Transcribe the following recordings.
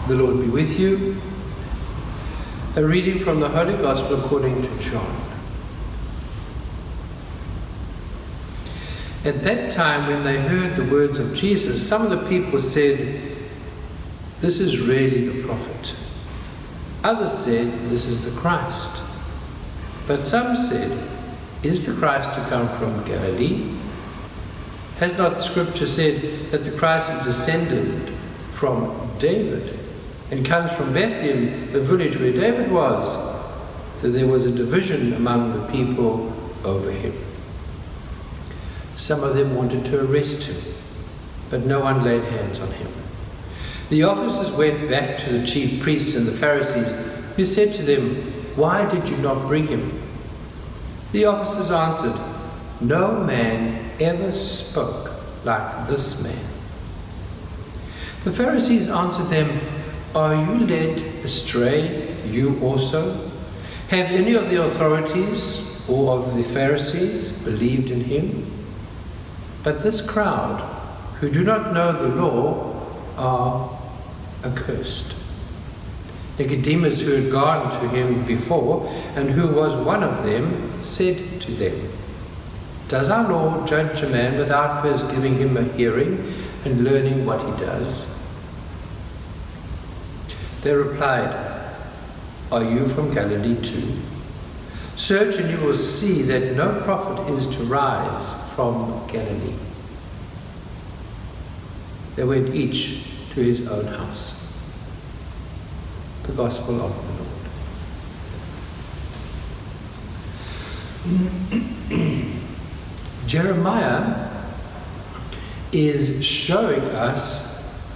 The Lord be with you. A reading from the Holy Gospel according to John. At that time, when they heard the words of Jesus, some of the people said, "This is really the prophet." Others said, "This is the Christ." But some said, "Is the Christ to come from Galilee? Has not Scripture said that the Christ is descended from David and comes from Bethlehem, the village where David was?" So there was a division among the people over him. Some of them wanted to arrest him, but no one laid hands on him. The officers went back to the chief priests and the Pharisees, who said to them, "Why did you not bring him?" The officers answered, "No man ever spoke like this man." The Pharisees answered them, "Are you led astray, you also? Have any of the authorities or of the Pharisees believed in him? But this crowd, who do not know the law, are accursed." Nicodemus, who had gone to him before, and who was one of them, said to them, "Does our law judge a man without first giving him a hearing and learning what he does?" They replied, "Are you from Galilee too? Search and you will see that no prophet is to rise from Galilee." They went each to his own house. The Gospel of the Lord. Jeremiah is showing us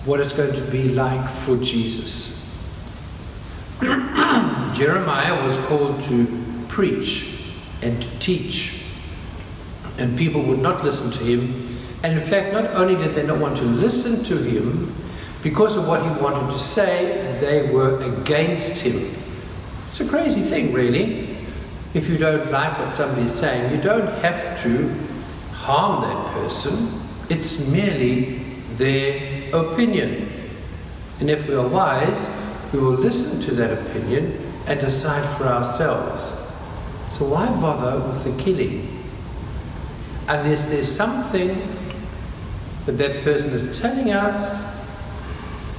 what it's going to be like for Jesus. Jeremiah was called to preach and to teach, and people would not listen to him. And in fact, not only did they not want to listen to him because of what he wanted to say, they were against him. It's a crazy thing, really. If you don't like what somebody is saying, you don't have to harm that person. It's merely their opinion. And if we are wise, we will listen to that opinion and decide for ourselves. So why bother with the killing? Unless there's something that that person is telling us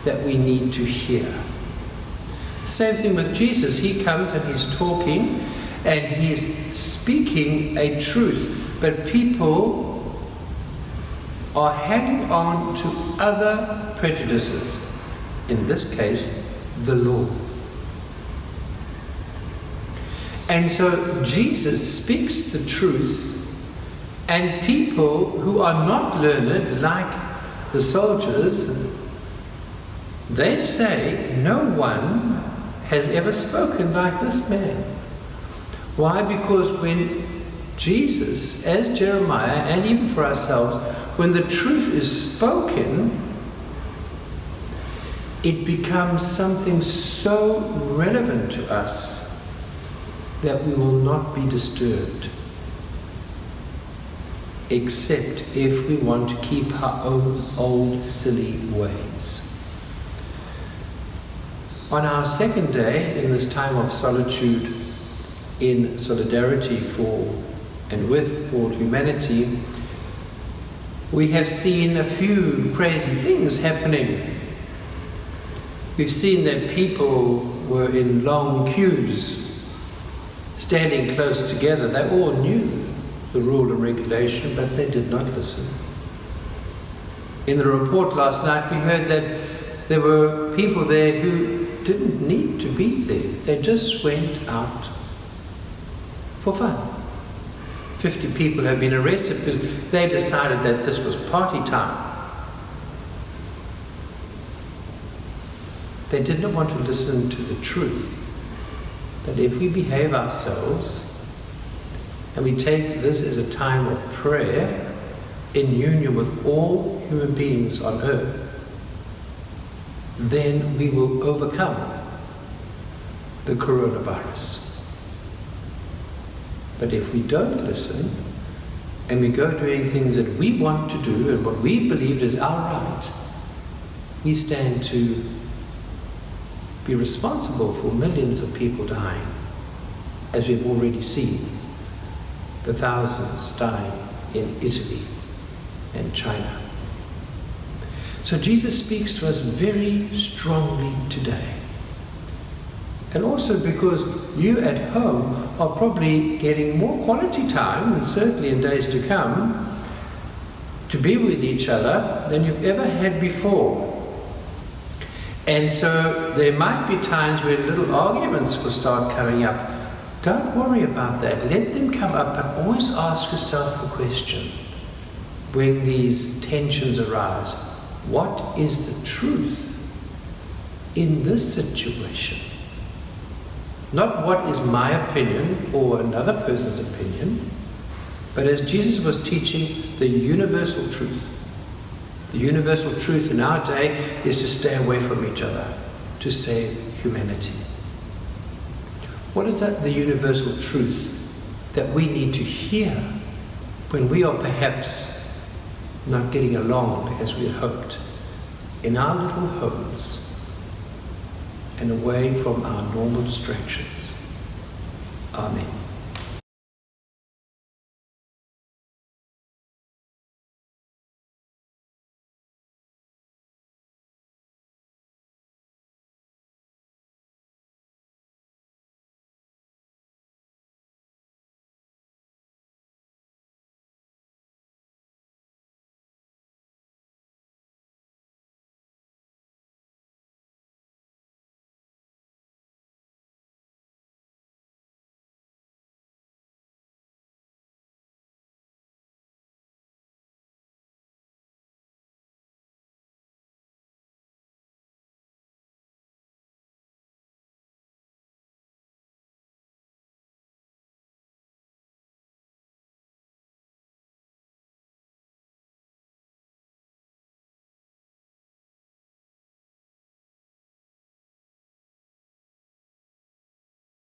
that we need to hear. Same thing with Jesus. He comes and he's talking and he's speaking a truth, but people are hanging on to other prejudices. In this case, the law. And so Jesus speaks the truth, and people who are not learned, like the soldiers, they say, "No one has ever spoken like this man." Why? Because when Jesus, as Jeremiah, and even for ourselves, when the truth is spoken, it becomes something so relevant to us that we will not be disturbed, except if we want to keep our own old silly ways. On our second day, in this time of solitude, in solidarity for and with all humanity, we have seen a few crazy things happening. We've seen that people were in long queues, standing close together. They all knew the rule and regulation, but they did not listen. In the report last night, we heard that there were people there who didn't need to be there. They just went out for fun. 50 people have been arrested because they decided that this was party time. They did not want to listen to the truth, that if we behave ourselves and we take this as a time of prayer in union with all human beings on earth, then we will overcome the coronavirus. But if we don't listen and we go doing things that we want to do and what we believe is our right, we stand to be responsible for millions of people dying, as we've already seen, the thousands dying in Italy and China. So Jesus speaks to us very strongly today. And also because you at home are probably getting more quality time, and certainly in days to come, to be with each other than you've ever had before. And so there might be times when little arguments will start coming up. Don't worry about that. Let them come up, but always ask yourself the question, when these tensions arise, what is the truth in this situation? Not what is my opinion or another person's opinion, but as Jesus was teaching, the universal truth. The universal truth in our day is to stay away from each other, to save humanity. What is that, the universal truth that we need to hear when we are perhaps not getting along as we had hoped in our little homes and away from our normal distractions? Amen.